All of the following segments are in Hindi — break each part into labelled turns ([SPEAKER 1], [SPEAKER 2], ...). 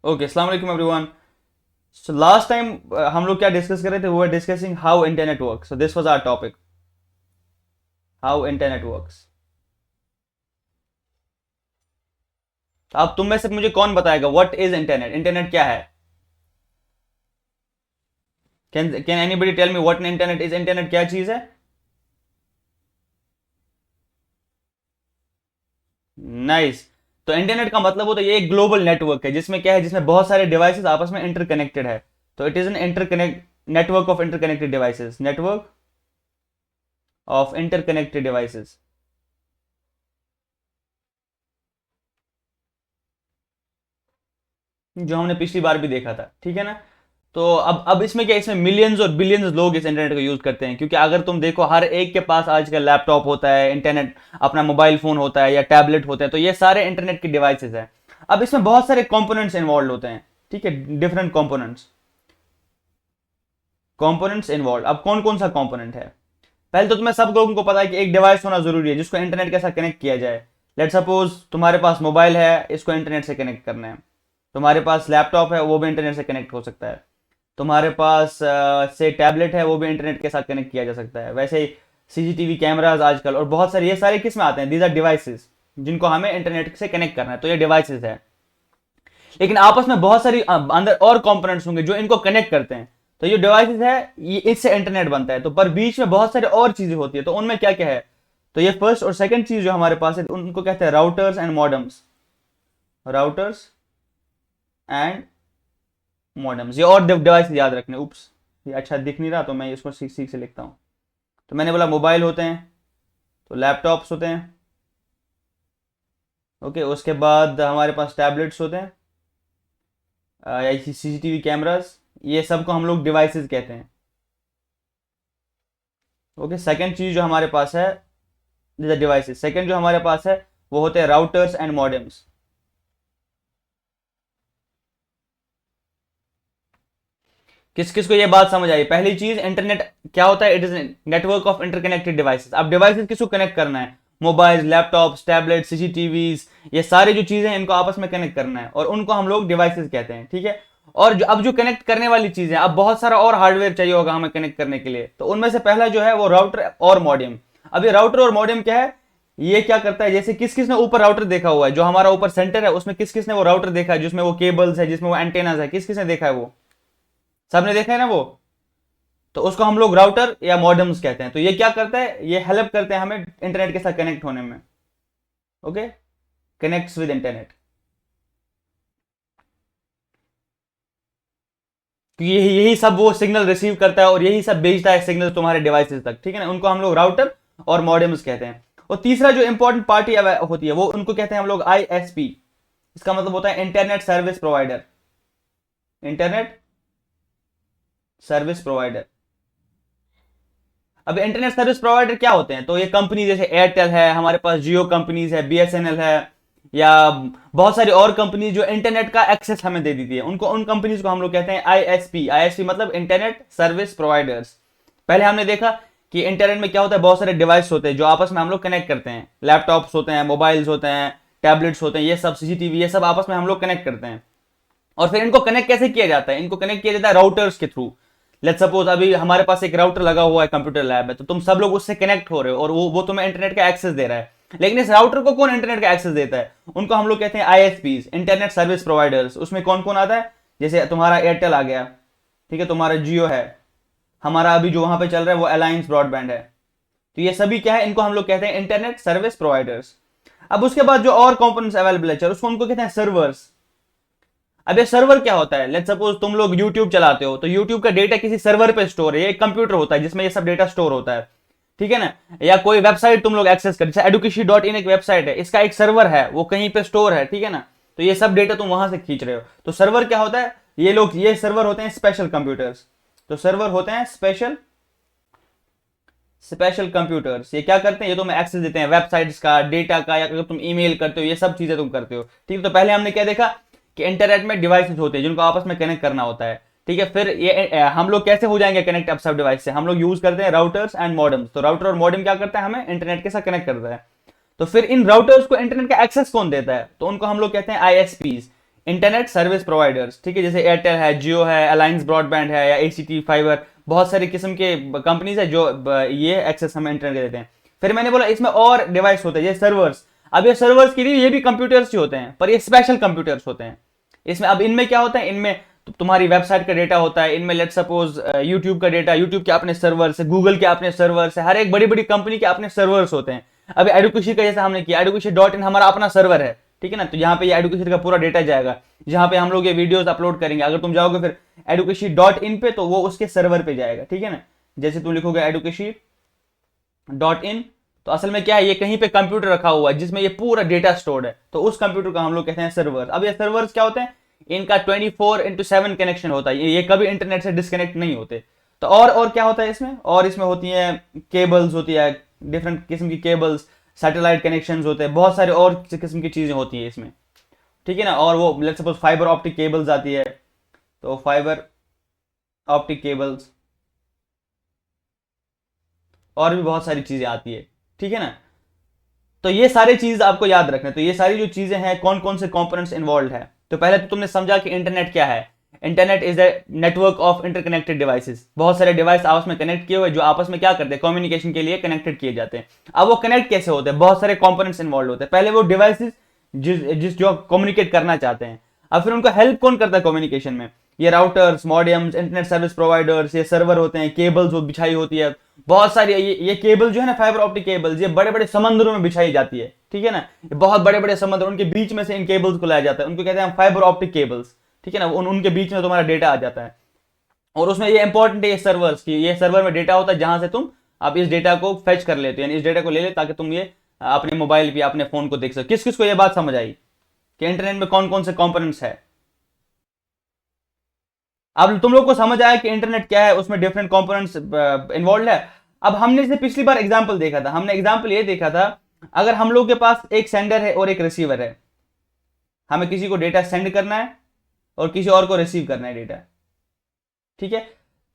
[SPEAKER 1] ओके, अस्सलाम वालेकुम एवरीवन। सो लास्ट टाइम हम लोग क्या डिस्कस कर रहे थे, वो discussing how internet works. So this was our topic, how internet works. अब तुम में से मुझे कौन बताएगा व्हाट इज इंटरनेट? इंटरनेट क्या है? Can anybody tell me what internet is? Internet क्या चीज है? नाइस। तो इंटरनेट का मतलब होता है ये एक ग्लोबल नेटवर्क है, जिसमें क्या है, जिसमें बहुत सारे डिवाइसेस आपस में इंटरकनेक्टेड है। तो it is an interconnect network of interconnected devices, network of interconnected devices. जो हमने पिछली बार भी देखा था, ठीक है ना। तो अब इसमें क्या, इसमें मिलियंस और बिलियंस लोग इस इंटरनेट का यूज करते हैं, क्योंकि अगर तुम देखो हर एक के पास आजकल लैपटॉप होता है, इंटरनेट अपना मोबाइल फोन होता है या टैबलेट होते हैं, तो ये सारे इंटरनेट के डिवाइसेस हैं। अब इसमें बहुत सारे कंपोनेंट्स इन्वॉल्व होते हैं, ठीक है, डिफरेंट कंपोनेंट्स। कंपोनेंट्स इन्वॉल्व, अब कौन कौन सा कंपोनेंट है? पहले तो तुम्हें सब लोगों को पता है कि एक डिवाइस होना जरूरी है जिसको इंटरनेट के साथ कनेक्ट किया जाए। लेट सपोज तुम्हारे पास मोबाइल है, इसको इंटरनेट से कनेक्ट करना है। तुम्हारे पास लैपटॉप है, वो भी इंटरनेट से कनेक्ट हो सकता है। तुम्हारे पास से टैबलेट है, वो भी इंटरनेट के साथ कनेक्ट किया जा सकता है। वैसे ही सीसीटीवी कैमराज आजकल और बहुत सारे, ये सारे किस में आते हैं? दीज आर डिवाइसेस जिनको हमें इंटरनेट से कनेक्ट करना है, तो ये डिवाइसेस है। लेकिन आपस में बहुत सारी अंदर और कंपोनेंट्स होंगे जो इनको कनेक्ट करते हैं। तो ये डिवाइसेस है, ये इससे इंटरनेट बनता है। तो पर बीच में बहुत सारी और चीजें होती है, तो उनमें क्या क्या है? तो ये फर्स्ट और सेकंड चीज जो हमारे पास है, उनको कहते हैं routers and modems. Routers and modems, ये और डिवाइस याद रखने। उप्स, ये अच्छा दिख नहीं रहा, तो मैं इसको सीख सीख से लिखता हूँ। तो मैंने बोला मोबाइल होते हैं, तो लैपटॉप्स होते हैं, ओके। उसके बाद हमारे पास टैबलेट्स होते हैं, या सीसीटीवी कैमरास, ये सबको हम लोग डिवाइसेस कहते हैं, ओके। सेकंड चीज जो हमारे पास है, डिवाइसेस, सेकंड जो हमारे पास है वो होते हैं राउटर्स एंड मॉडेम्स। किस किस को ये बात समझ आई? पहली चीज, इंटरनेट क्या होता है? It is network of interconnected devices. अब डिवाइसेस किसको कनेक्ट करना है? मोबाइल, लैपटॉप्स, टैबलेट, सीसीटीवीज, ये सारी जो चीजें हैं इनको आपस में कनेक्ट करना है, और उनको हम लोग डिवाइसेस कहते हैं, ठीक है। और जो अब जो कनेक्ट करने वाली चीजें, अब बहुत सारा और हार्डवेयर चाहिए होगा हमें कनेक्ट करने के लिए, तो उनमें से पहला जो है वो राउटर और मॉडेम। अब ये राउटर और मॉडेम क्या है? ये क्या करता है, जैसे किस किस ने ऊपर राउटर देखा हुआ है, जो हमारा ऊपर सेंटर है उसमें किस किस ने वो राउटर देखा है, जिसमें वो केबल्स है, जिसमें वो एंटेनाज है, किस किस ने देखा है? वो सबने देखा है ना वो। तो उसको हम लोग राउटर या मॉडेम्स कहते हैं। तो ये क्या करता है? ये हेल्प करते हैं हमें इंटरनेट के साथ कनेक्ट होने में, ओके। कनेक्ट्स विद इंटरनेट, क्योंकि यही सब वो सिग्नल रिसीव करता है और यही सब भेजता है सिग्नल तुम्हारे डिवाइसेस तक, ठीक है ना। उनको हम लोग राउटर और मॉडेम्स कहते हैं। और तीसरा जो इंपॉर्टेंट पार्टी होती है, वो उनको कहते हैं हम लोग आईएसपी। इसका मतलब होता है internet service provider, internet service provider. अब इंटरनेट सर्विस प्रोवाइडर क्या होते हैं? तो ये कंपनी जैसे एयरटेल है, हमारे पास जियो कंपनीज है, बीएसएनएल है, या बहुत सारी और कंपनी जो इंटरनेट का एक्सेस हमें दे देती है, उनको, उन कंपनीज को हम लोग कहते हैं आईएसपी। आईएसपी मतलब इंटरनेट सर्विस प्रोवाइडर्स। पहले हमने देखा कि इंटरनेट में क्या होता है, बहुत सारे डिवाइस होते हैं जो आपस में हम लोग कनेक्ट करते हैं। लैपटॉप्स होते हैं, मोबाइल्स होते हैं, टैबलेट्स होते हैं, ये सब सीसीटीवी, ये सब आपस में हम लोग कनेक्ट करते हैं। और फिर इनको कनेक्ट कैसे किया जाता है? इनको कनेक्ट किया जाता है राउटर्स के थ्रू। लेट सपोज अभी हमारे पास एक राउटर लगा हुआ है कंप्यूटर लैब में, तो तुम सब लोग उससे कनेक्ट हो रहे हो और वो तुम्हें इंटरनेट का एक्सेस दे रहा है। लेकिन इस राउटर को कौन इंटरनेट का एक्सेस देता है? उनको हम लोग कहते हैं आईएसपीज, इंटरनेट सर्विस प्रोवाइडर्स। उसमें कौन कौन आता है? जैसे तुम्हारा एयरटेल आ गया, ठीक है, तुम्हारा जियो है, हमारा अभी जो वहां पे चल रहा है वो अलायंस ब्रॉडबैंड है। तो ये सभी क्या है? इनको हम लोग कहते हैं इंटरनेट सर्विस प्रोवाइडर्स। अब उसके बाद जो और कंपोनेंट्स अवेलेबल है, उसको उनको कहते हैं सर्वर्स। अब ये सर्वर क्या होता है? लेट्स सपोज तुम लोग YouTube चलाते हो, तो YouTube का डेटा किसी सर्वर पे स्टोर है, एक कंप्यूटर होता है जिसमें ये सब डेटा स्टोर होता है, ठीक है ना। या कोई वेबसाइट तुम लोग एक्सेस कर, जैसे education.in एक वेबसाइट है, इसका एक सर्वर है, वो कहीं पे स्टोर है, ठीक है ना। तो ये सब डेटा तुम वहां से खींच रहे हो। तो सर्वर क्या होता है? ये लोग, ये सर्वर होते हैं स्पेशल कंप्यूटर्स। तो सर्वर होते हैं स्पेशल स्पेशल कंप्यूटर्स। ये क्या करते हैं? ये तुम्हें एक्सेस देते हैं वेबसाइट्स का, डेटा का, या अगर तुम ईमेल करते हो, ये सब चीजें तुम करते हो, ठीक है। तो पहले हमने क्या देखा कि इंटरनेट में डिवाइसेस होते हैं जिनको आपस में कनेक्ट करना होता है, ठीक है। फिर ये हम लोग कैसे हो जाएंगे कनेक्ट? अब सब डिवाइस से हम लोग यूज करते हैं राउटर्स एंड मॉडेम्स। तो राउटर और मॉडेम क्या करता है? हमें इंटरनेट के साथ कनेक्ट करता है। तो फिर इन राउटर्स को इंटरनेट का एक्सेस कौन देता है? तो उनको हम लोग कहते हैं आईएसपीज, इंटरनेट सर्विस प्रोवाइडर्स, ठीक है, जैसे एयरटेल है, जियो है, अलायंस ब्रॉडबैंड है, या एसीटी फाइबर, बहुत सारे किस्म के कंपनीज है जो ये एक्सेस हमें इंटरनेट के देते हैं। फिर मैंने बोला इसमें और डिवाइस होते हैं, ये सर्वर्स। अब ये सर्वर्स के लिए ये भी कंप्यूटर्स ही होते हैं, पर ये स्पेशल कंप्यूटर्स होते हैं। इसमें अब इनमें क्या होता है, इनमें तुम्हारी वेबसाइट का डेटा होता है, इनमें लेट सपोज यूट्यूब का डेटा, यूट्यूब के अपने सर्वर्स है, गूगल के अपने सर्वर्स है, हर एक बड़ी बड़ी कंपनी के अपने सर्वर्स होते हैं। अभी एडुकेशन का जैसा हमने किया, education.in हमारा अपना सर्वर है, ठीक है ना, तो यहाँ पे ये एडुकेशन का पूरा डेटा जाएगा, जहां पे हम लोग ये वीडियोस अपलोड करेंगे। अगर तुम जाओगे फिर education.in पे, तो वो उसके सर्वर पे जाएगा, ठीक है ना। जैसे तुम लिखोगे education.in, तो असल में क्या है, ये कहीं पे कंप्यूटर रखा हुआ है जिसमें ये पूरा डेटा स्टोर्ड है, तो उस कंप्यूटर का हम लोग कहते हैं सर्वर। अब ये सर्वर्स क्या होते हैं, इनका 24/7 कनेक्शन होता है, ये कभी इंटरनेट से डिस्कनेक्ट नहीं होते। तो और क्या होता है इसमें, और इसमें होती है केबल्स, होती है डिफरेंट किस्म की केबल्स, सैटेलाइट कनेक्शंस होते हैं, बहुत सारे और किस्म की चीजें होती है इसमें, ठीक है ना। और वो let's suppose fibre optic cables आती है, तो फाइबर ऑप्टिक केबल्स, और भी बहुत सारी चीजें आती है, ठीक है ना। तो ये सारी चीज आपको याद रखना। तो ये सारी जो चीजें हैं, कौन कौन से कंपोनेंट्स इन्वॉल्व है। तो पहले तो तुमने समझा कि इंटरनेट क्या है। Internet is a network of interconnected devices, बहुत सारे डिवाइस आपस में कनेक्ट किए हुए जो आपस में क्या करते हैं, कम्युनिकेशन के लिए कनेक्टेड किए जाते हैं। अब वो कनेक्ट कैसे होते हैं, बहुत सारे कंपोनेंट्स इन्वॉल्व होते हैं। पहले वो डिवाइसेस जिस जो कम्युनिकेट करना चाहते हैं, अब फिर उनको हेल्प कौन करता है कम्युनिकेशन में, ये routers, modems, internet service providers, ये सर्वर होते हैं, केबल्स वो बिछाई होती है बहुत सारी। ये केबल जो है ना, फाइबर ऑप्टिक केबल्स, ये बड़े बड़े समंदरों में बिछाई जाती है, ठीक है ना। ये बहुत बड़े बड़े समुद्र, उनके बीच में से इन केबल्स को लाया जाता है, उनको कहते हैं फाइबर ऑप्टिक केबल्स, ठीक है ना। उनके बीच में तुम्हारा डेटा आ जाता है, और उसमें ये इंपॉर्टेंट है ये सर्वर्स की, ये सर्वर में डेटा होता है जहां से तुम अब इस डेटा को फेच कर लेते हो, यानी इस डेटा को ले ले ताकि तुम ये अपने मोबाइल पे, अपने फोन को देख सको। किस किस को ये बात समझ आई कि इंटरनेट में कौन कौन से कंपोनेंट्स है। अब तुम लोग को समझ आया कि इंटरनेट क्या है, उसमें डिफरेंट कंपोनेंट्स इन्वॉल्व है। अब हमने जैसे पिछली बार एग्जांपल देखा था, हमने एग्जांपल ये देखा था, अगर हम लोग के पास एक सेंडर है और एक रिसीवर है, हमें किसी को डेटा सेंड करना है और किसी और को रिसीव करना है डेटा, ठीक है।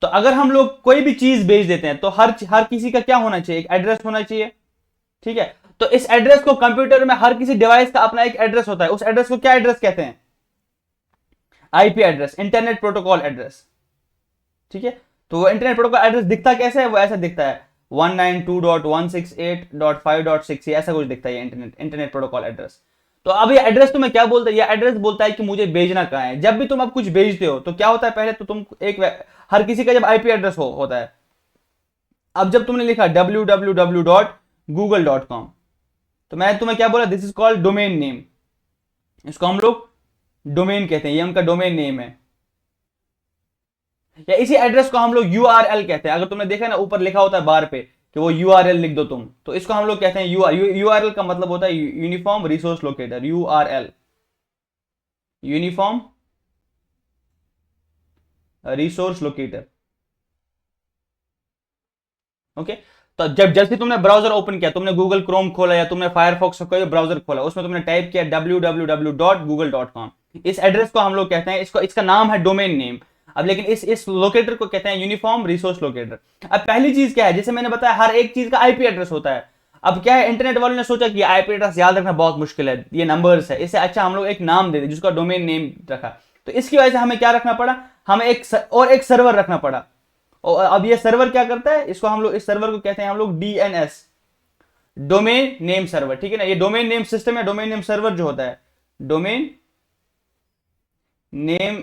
[SPEAKER 1] तो अगर हम लोग कोई भी चीज भेज देते हैं, तो हर किसी का क्या होना चाहिए, एक एड्रेस होना चाहिए, ठीक है। तो इस एड्रेस को कंप्यूटर में हर किसी डिवाइस का अपना एक एड्रेस होता है, उस एड्रेस को क्या एड्रेस कहते हैं, IP address, internet protocol address, ठीक है। तो वो इंटरनेट प्रोटोकॉल एड्रेस दिखता कैसे है, वो ऐसा दिखता है 192.168.5.6, ऐसा कुछ दिखता है इंटरनेट प्रोटोकॉल एड्रेस। तो अब ये एड्रेस तुम्हें क्या बोलता है, ये एड्रेस बोलता है कि मुझे भेजना कहां है। जब भी तुम अब कुछ भेजते हो तो क्या होता है, पहले तो तुम हर किसी का जब आईपी एड्रेस होता है। अब जब तुमने लिखा www.google.com, तो मैं तुम्हें क्या बोला, this is called domain name, इसको हम लोग डोमेन कहते हैं, ये उनका डोमेन नेम है। या इसी एड्रेस को हम लोग यूआरएल कहते हैं। अगर तुमने देखा ना, ऊपर लिखा होता है बार पे कि वो यूआरएल लिख दो तुम, तो इसको हम लोग कहते हैं यूआरएल का मतलब होता है uniform resource locator, URL, uniform resource locator, okay. तो जैसे तुमने ब्राउजर ओपन किया, तुमने गूगल क्रोम खोला या तुमने फायरफॉक्स का कोई ब्राउजर खोला, उसमें तुमने टाइप किया www.google.com, इस एड्रेस को हम लोग कहते हैं, इसका नाम है डोमेन नेम। अब लेकिन इस लोकेटर को कहते हैं यूनिफॉर्म रिसोर्स लोकेटर। अब पहली चीज क्या है, जैसे मैंने बताया हर एक चीज का आईपी एड्रेस होता है। अब क्या है, इंटरनेट वालों ने सोचा कि आईपी एड्रेस याद रखना बहुत मुश्किल है, ये नंबर्स है, इससे अच्छा हम लोग एक नाम दे दें जिसका डोमेन नेम रखा। तो इसकी वजह से हमें क्या रखना पड़ा, हमें एक सर्वर रखना पड़ा। और अब ये सर्वर क्या करता है, इसको हम लोग, इस सर्वर को कहते हैं हम लोग डीएनएस, डोमेन नेम सर्वर, ठीक है ना। ये डोमेन नेम सिस्टम या डोमेन नेम सर्वर जो होता है, डोमेन नेम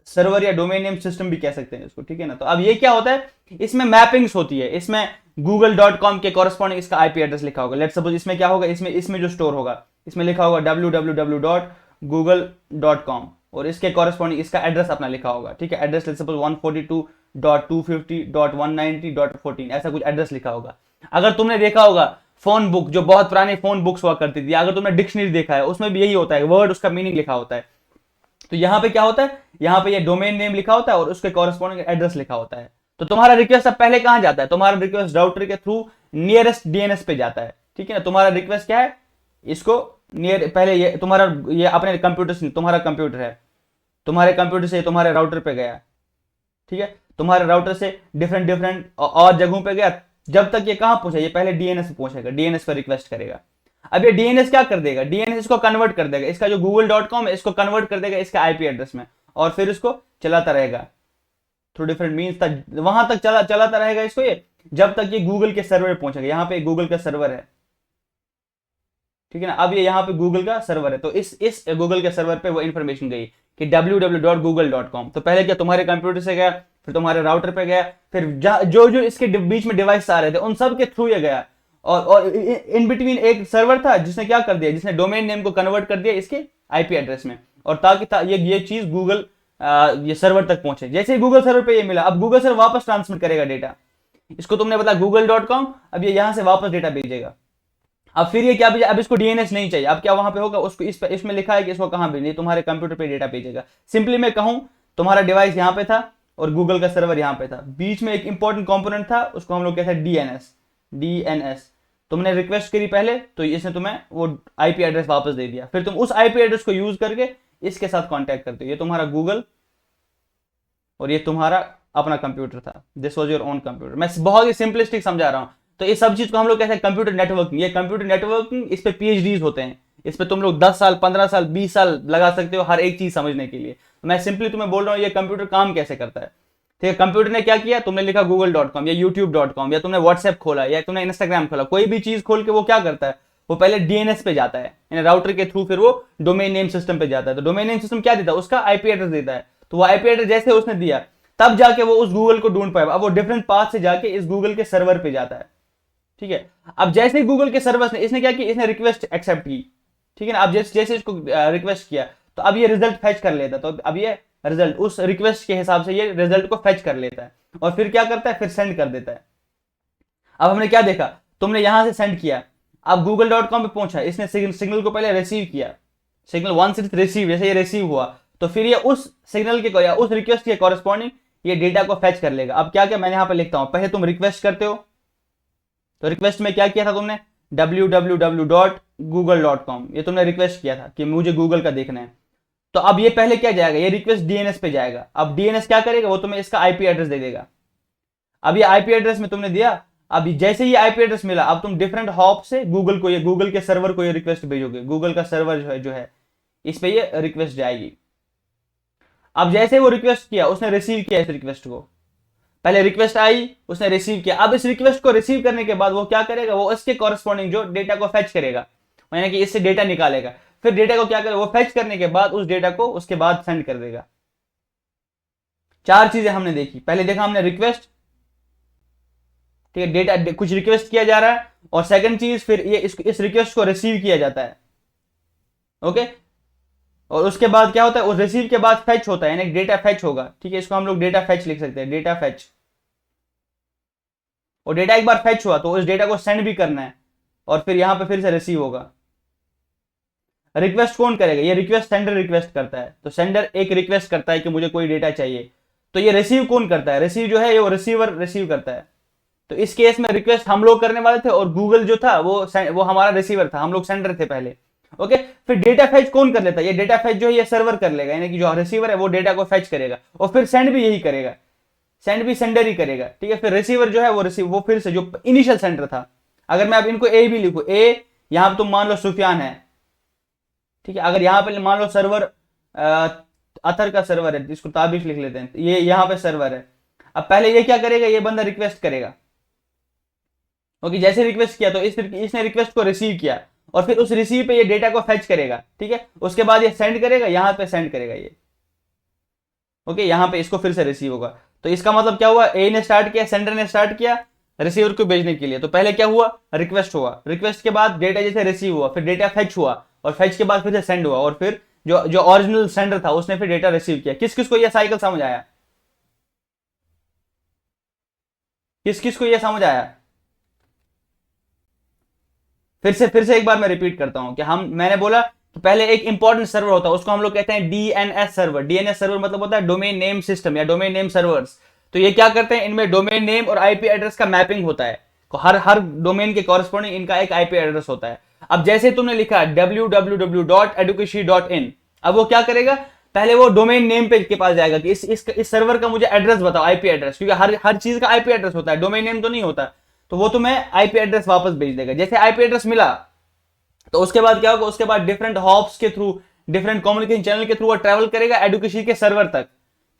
[SPEAKER 1] सर्वर या डोमेन नेम सिस्टम भी कह सकते हैं इसको, ठीक है ना। तो अब ये क्या होता है, इसमें मैपिंग्स होती है, इसमें google.com के कॉरेस्पॉन्डिंग इसका आईपी एड्रेस लिखा होगा। लेट्स सपोज इसमें क्या होगा, इसमें जो स्टोर होगा, इसमें लिखा होगा www.google.com, और इसके कॉरेस्पॉन्डिंग इसका एड्रेस अपना लिखा होगा, ठीक है। एड्रेस लेट्स सपोज 142.250.190.14, ऐसा कुछ एड्रेस लिखा होगा। अगर तुमने देखा होगा फोन बुक, जो बहुत पुराने फोन बुक्स हुआ करती थी, अगर तुमने डिक्शनरी देखा है, उसमें भी यही होता है, वर्ड उसका मीनिंग लिखा होता है। तो यहां पे क्या होता है, यहां पे ये डोमेन नेम लिखा होता है और उसके कॉरेस्पॉन्डिंग एड्रेस लिखा होता है। तो तुम्हारा रिक्वेस्ट अब पहले कहां जाता है, तुम्हारा रिक्वेस्ट राउटर के थ्रू नियरेस्ट डीएनएस पे जाता है, ठीक है ना। तुम्हारा रिक्वेस्ट क्या है, इसको पहले ये तुम्हारा, ये अपने कंप्यूटर से, तुम्हारा कंप्यूटर है, तुम्हारे कंप्यूटर से तुम्हारे राउटर पे गया, ठीक है। तुम्हारे राउटर से डिफरेंट और जगहों पे गया, जब तक ये कहां पहुंचा, ये पहले डीएनएस पे पहुंचेगा, डीएनएस पर रिक्वेस्ट करेगा। अब ये डीएनएस क्या कर देगा, डीएनएस इसको कन्वर्ट कर देगा, इसका जो google.com है इसको कन्वर्ट कर देगा इसका आईपी एड्रेस में, और फिर इसको चलाता रहेगा थ्रू डिफरेंट मीन्स तक, वहां तक चलाता रहेगा इसको ये, जब तक ये गूगल के सर्वर पे पहुंचेगा। यहाँ पे गूगल का सर्वर है, ठीक है ना। अब ये यहाँ पे गूगल का सर्वर है, तो इस गूगल के सर्वर पे वो इन्फॉर्मेशन गई कि www.google.com। तो पहले क्या तुम्हारे कंप्यूटर से गया, फिर तुम्हारे राउटर पे गया, फिर जो जो इसके बीच में डिवाइस आ रहे थे उन सब के थ्रू ये गया, और इन बिटवीन एक सर्वर था जिसने क्या कर दिया, जिसने डोमेन नेम को कन्वर्ट कर दिया इसके आईपी एड्रेस में, और ताकि ये चीज गूगल ये सर्वर तक पहुंचे। जैसे ही गूगल सर्वर पे ये मिला, अब गूगल सर्वर वापस ट्रांसमिट करेगा डेटा, इसको तुमने बताया google.com, अब ये यहां से वापस डेटा भेजेगा। अब फिर ये क्या भेजा, अब इसको डीएनएस नहीं चाहिए, अब क्या वहां पे होगा, उसको इसमें लिखा है कि इसको कहां भेजना, तुम्हारे कंप्यूटर पे डेटा भेजेगा। सिंपली मैं कहूं, तुम्हारा डिवाइस यहां पे था और गूगल का सर्वर यहां पे था, बीच में एक इंपॉर्टेंट कंपोनेंट था, उसको हम लोग कहते हैं डीएनएस। तुमने रिक्वेस्ट करी पहले, तो इसने तुम्हें वो आईपी एड्रेस वापस दे दिया, फिर तुम उस आईपी एड्रेस को यूज करके इसके साथ कांटेक्ट करते हो। ये तुम्हारा गूगल और ये तुम्हारा अपना कंप्यूटर था, this was your own computer. मैं बहुत ही सिंपलिस्टिक समझा रहा हूं। तो इस सब चीज को हम लोग कहते हैं कंप्यूटर नेटवर्किंग। ये कंप्यूटर नेटवर्किंग, इस पे पीएचडीज होते हैं, इस पे तुम लोग 10 साल 15 साल 20 साल लगा सकते हो हर एक चीज समझने के लिए। मैं सिंपली तुम्हें बोल रहा हूँ ये कंप्यूटर काम कैसे करता है, ठीक है। कंप्यूटर ने क्या किया, तुमने लिखा google.com या youtube.com, या तुमने व्हाट्सएप खोला या तुमने इंस्टाग्राम खोला, कोई भी चीज खोल के वो क्या करता है, वो पहले डीएनएस पे जाता है, यानी राउटर के थ्रू, फिर वो डोमेन नेम सिस्टम पे जाता है। तो डोमेन नेम सिस्टम क्या देता है, उसका आईपी एड्रेस देता है। तो वो आईपी एड्रेस जैसे उसने दिया, तब जाके वो उस गूगल को ढूंढ पाएगा। अब वो डिफरेंट पाथ से जाके इस गूगल के सर्वर पे जाता है, ठीक है। अब जैसे गूगल के सर्वर ने इसने क्या किया, इसने रिक्वेस्ट एक्सेप्ट की, ठीक है ना। अब जैसे इसको रिक्वेस्ट किया, तो अब ये रिजल्ट फेच कर लेता, तो अब ये रिजल्ट उस रिक्वेस्ट के हिसाब से ये रिजल्ट को फेच कर लेता है, और फिर क्या करता है, फिर सेंड कर देता है। अब हमने क्या देखा, तुमने यहां से सेंड किया, अब google.com पे पहुंचा, इसने सिग्नल को पहले रिसीव किया, सिग्नल 1 से रिसीव, जैसे ये रिसीव हुआ तो फिर ये उस सिग्नल के या उस रिक्वेस्ट के कॉरेस्पॉन्डिंग ये डेटा को फेच कर लेगा। अब क्या क्या मैंने यहां पे लिखता हूं, पहले तुम रिक्वेस्ट करते हो, तो रिक्वेस्ट में क्या किया था तुमने, www.google.com, ये तुमने रिक्वेस्ट किया था कि मुझे गूगल का देखना है। तो अब ये पहले क्या जाएगा, ये रिक्वेस्ट डीएनएस पे जाएगा। अब डीएनएस क्या करेगा, वो तुम्हें इसका आईपी एड्रेस दे देगा। अब ये आईपी एड्रेस में तुमने दिया, अब जैसे ही आईपी एड्रेस मिला, अब तुम डिफरेंट हॉप से गूगल को, ये गूगल के सर्वर को ये रिक्वेस्ट भेजोगे, गूगल का सर्वर जो है इस पे ये रिक्वेस्ट जाएगी। अब जैसे वो रिक्वेस्ट किया, उसने रिसीव किया इस रिक्वेस्ट को, पहले रिक्वेस्ट आई, उसने रिसीव किया। अब इस रिक्वेस्ट को रिसीव करने के बाद वो क्या करेगा, वो इसके कॉरेस्पॉन्डिंग जो डेटा को फेच करेगा, यानी कि इससे डेटा निकालेगा, फिर डेटा को क्या करेगा, वो फेच करने के बाद उस डेटा को उसके बाद सेंड कर देगा। 4 चीजें हमने देखी, पहले देखा हमने रिक्वेस्ट, ठीक है, डेटा कुछ रिक्वेस्ट किया जा रहा है, और सेकंड चीज फिर ये इस रिक्वेस्ट को रिसीव किया जाता है, ओके। और उसके बाद क्या होता है, उस रिसीव के बाद फेच होता है, यानी डेटा फेच होगा, ठीक है। इसको हम लोग डेटा फेच लिख सकते हैं, डेटा फेच। और डेटा एक बार फेच हुआ तो उस डेटा को सेंड भी करना है, और फिर यहां पे फिर से रिसीव होगा। रिक्वेस्ट कौन करेगा, ये रिक्वेस्ट सेंडर रिक्वेस्ट करता है। तो सेंडर एक रिक्वेस्ट करता है कि मुझे कोई डेटा चाहिए, तो ये रिसीव कौन करता है, रिसीव जो है ये वो रिसीवर रिसीव करता है। तो इस केस में रिक्वेस्ट हम लोग करने वाले थे, और गूगल जो था वो हमारा रिसीवर था, हम लोग सेंडर थे पहले, ओके। फिर डेटा फेच कौन कर लेता है, ये डेटा फेच जो है ये सर्वर कर लेगा, यानी कि जो रिसीवर है वो डेटा को फेच करेगा, और फिर सेंड भी यही करेगा, सेंड भी सेंडर ही करेगा, ठीक है। फिर रिसीवर जो है वो फिर से जो इनिशियल सेंडर था, अगर मैं अब इनको ए भी लिखूं, ए यहां पर तुम मान लो सुफियान है, ठीक है। अगर यहां पर मान लो सर्वर अथर का सर्वर है, इसको ताबिश लिख लेते हैं, ये यहां पे सर्वर है। अब पहले ये क्या करेगा, ये बंदा रिक्वेस्ट करेगा, ओके। जैसे रिक्वेस्ट किया तो इसने रिक्वेस्ट को रिसीव किया, और फिर उस रिसीव पे ये डेटा को फेच करेगा, ठीक है। उसके बाद ये सेंड करेगा, यहां पे सेंड करेगा ये, ओके। यहां पे इसको फिर से रिसीव होगा। तो इसका मतलब क्या हुआ, ए ने स्टार्ट किया, सेंडर ने स्टार्ट किया रिसीवर को भेजने के लिए। तो पहले क्या हुआ, रिक्वेस्ट हुआ, रिक्वेस्ट के बाद डेटा जैसे रिसीव हुआ, फिर डेटा फेच हुआ, और फेच के बाद फिर से सेंड हुआ, और फिर जो ओरिजिनल सेंडर था उसने फिर डेटा रिसीव किया। किस किस को यह साइकिल समझ आया, किस किस को यह समझ आया। फिर से एक बार मैं रिपीट करता हूं कि मैंने बोला कि पहले एक इंपॉर्टेंट सर्वर होता है, उसको हम लोग कहते हैं डीएनएस सर्वर। डीएनएस सर्वर मतलब होता है डोमेन नेम सिस्टम या डोमेन नेम सर्वर्स। तो ये क्या करते हैं, इनमें डोमेन नेम और आईपी एड्रेस का मैपिंग होता है, हर डोमेन के कॉरेस्पॉन्डिंग इनका एक आईपी एड्रेस होता है। अब जैसे तुमने लिखा www.education.in, अब वो क्या करेगा, पहले वो डोमेन नेम पे के पास जाएगा कि इस सर्वर का मुझे एड्रेस बताओ, आईपी एड्रेस, क्योंकि हर चीज का आईपी एड्रेस होता है, डोमेन नेम तो नहीं होता। तो वो तुम्हें आईपी एड्रेस वापस भेज देगा। जैसे आईपी एड्रेस मिला, तो उसके बाद क्या होगा, उसके बाद डिफरेंट हॉप्स के थ्रू, डिफरेंट कम्युनिकेशन चैनल के थ्रू वो ट्रैवल करेगा एडुकेशी के सर्वर तक,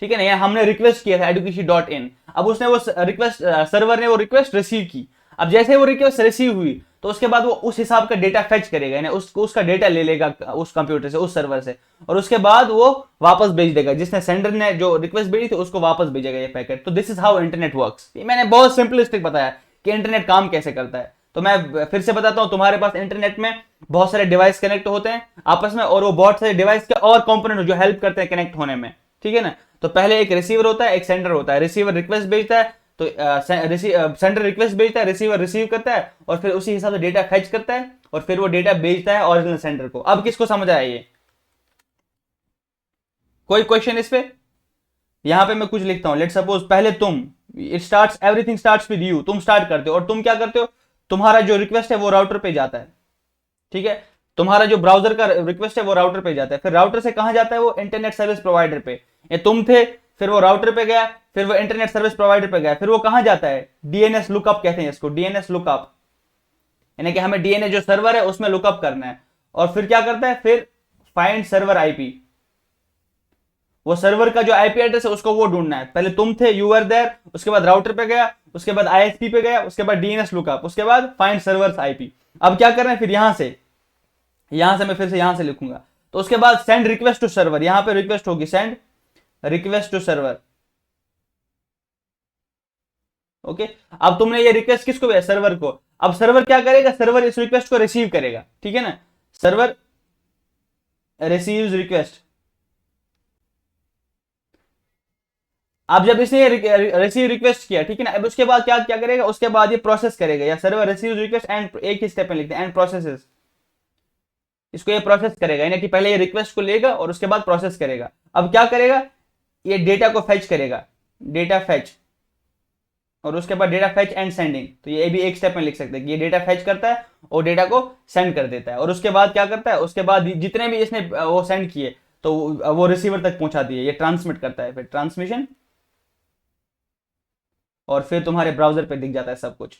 [SPEAKER 1] ठीक है ना। यहाँ हमने रिक्वेस्ट किया था education.in, अब उसने वो रिक्वेस्ट, सर्वर ने वो रिक्वेस्ट रिसीव की। अब जैसे वो रिक्वेस्ट रिसीव हुई तो उसके बाद वो उस हिसाब का डेटा फेच करेगा, यानी उसका डेटा ले लेगा उस कंप्यूटर से, उस सर्वर से, और उसके बाद वो वापस भेज देगा, जिसने सेंडर ने जो रिक्वेस्ट भेजी थी उसको वापस भेजेगा ये पैकेट। तो this is how internet works. मैंने बहुत सिंपलिस्टिक बताया कि इंटरनेट काम कैसे करता है। तो मैं फिर से बताता हूं, तुम्हारे पास इंटरनेट में बहुत सारे डिवाइस कनेक्ट होते हैं आपस में, और वो बहुत सारे डिवाइस के और कंपोनेंट जो हेल्प करते हैं कनेक्ट होने में, ठीक है ना। तो पहले एक रिसीवर होता है, एक सेंडर होता है। रिसीवर रिक्वेस्ट भेजता है, तो सेंडर रिक्वेस्ट भेजता है, रिसीवर रिसीव करता है, और फिर उसी हिसाब से डेटा फेच करता है, और फिर वो डेटा भेजता है ओरिजिनल सेंडर को। अब किसको समझ आया ये? कोई क्वेश्चन इस पे? यहां पे मैं कुछ लिखता हूं, लेट सपोज पहले तुम, it starts, everything starts with you, तुम स्टार्ट करते हो, और तुम क्या करते हो, तुम्हारा जो रिक्वेस्ट है वो राउटर पे जाता है, ठीक है। तुम्हारा जो ब्राउजर का रिक्वेस्ट है वो राउटर पे जाता है, फिर राउटर से कहां जाता है, वो इंटरनेट सर्विस प्रोवाइडर पे। ये तुम थे, फिर वो राउटर पे गया, फिर वो इंटरनेट सर्विस प्रोवाइडर पे गया, फिर वो कहां जाता है, डीएनएस लुकअप कहते हैं इसको, डीएनएस लुकअप, यानी कि हमें डीएनएस जो सर्वर है उसमें लुकअप करना है। और फिर क्या करता है, फिर फाइंड सर्वर आईपी, वो सर्वर का जो आईपी एड्रेस है उसको वो ढूंढना है। पहले तुम थे, यू आर देयर, उसके बाद राउटर पे गया, उसके बाद आईएसपी पे गया, उसके बाद डीएनएस लुकअप, उसके बाद फाइंड सर्वर्स आईपी। अब क्या करना है, फिर यहां से मैं फिर से यहां से लिखूंगा, तो उसके बाद सेंड रिक्वेस्ट टू सर्वर, यहां पे रिक्वेस्ट होगी, send request to server, okay. अब तुमने ये रिक्वेस्ट किसको भेजा, सर्वर को। अब सर्वर क्या करेगा, सर्वर इस रिक्वेस्ट को रिसीव करेगा, ठीक है ना। Server receives request. अब जब इसने रिसीव रिक्वेस्ट किया, ठीक है ना, अब उसके बाद क्या क्या करेगा, उसके बाद ये प्रोसेस करेगा, या सर्वर रिसीव रिक्वेस्ट एंड, एक ही स्टेप में लिखते हैं, एंड प्रोसेसेस, इसको ये प्रोसेस करेगा, यानी कि पहले ये रिक्वेस्ट को लेगा और उसके बाद प्रोसेस करेगा। अब क्या करेगा, ये डेटा को फेच करेगा, डेटा फेच, और उसके बाद डेटा फेच एंड सेंडिंग। तो ये भी एक स्टेप में लिख सकते हैं कि ये डेटा फेच करता है और डेटा को सेंड कर देता है, और उसके बाद क्या करता है, उसके बाद जितने भी इसने वो सेंड किए तो वो रिसीवर तक पहुंचा दिए, ये ट्रांसमिट करता है, फिर ट्रांसमिशन, और फिर तुम्हारे ब्राउजर पे दिख जाता है सब कुछ।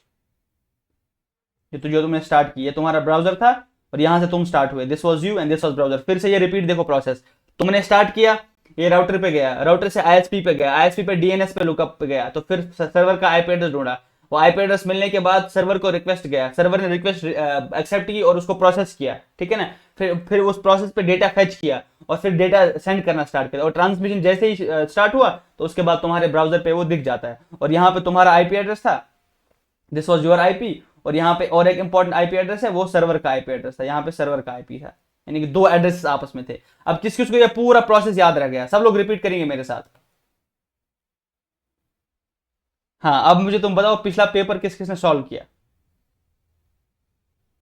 [SPEAKER 1] ये तो जो तुमने स्टार्ट की, ये तुम्हारा ब्राउजर था, और यहां से तुम स्टार्ट हुए, this was you and this was browser. फिर से ये रिपीट देखो प्रोसेस, तुमने स्टार्ट किया, ये राउटर पे गया, राउटर से आईएसपी पे गया, आईएसपी पे डीएनएस पे लुकअप पे गया, तो फिर सर्वर का आईपी एड्रेस ढूंढा, वो आईपी एड्रेस मिलने के बाद सर्वर को रिक्वेस्ट गया, सर्वर ने रिक्वेस्ट एक्सेप्ट की और उसको प्रोसेस किया, ठीक है ना। फिर उस प्रोसेस पे डेटा फेच किया, और फिर डेटा सेंड करना स्टार्ट किया, और ट्रांसमिशन जैसे ही स्टार्ट हुआ तो उसके बाद तुम्हारे ब्राउजर पे वो दिख जाता है। और यहाँ पे तुम्हारा आईपी एड्रेस था, दिस वॉज योर आईपी, और यहाँ पे और एक इंपॉर्टेंट आईपी एड्रेस है, वो सर्वर का आईपी एड्रेस था, यहाँ पे सर्वर का आईपी था, यानी कि दो एड्रेस आपस में थे। अब किस किस को ये पूरा प्रोसेस याद रह गया, सब लोग रिपीट करेंगे मेरे साथ। हाँ, अब मुझे तुम बताओ पिछला पेपर किस किसने सॉल्व किया।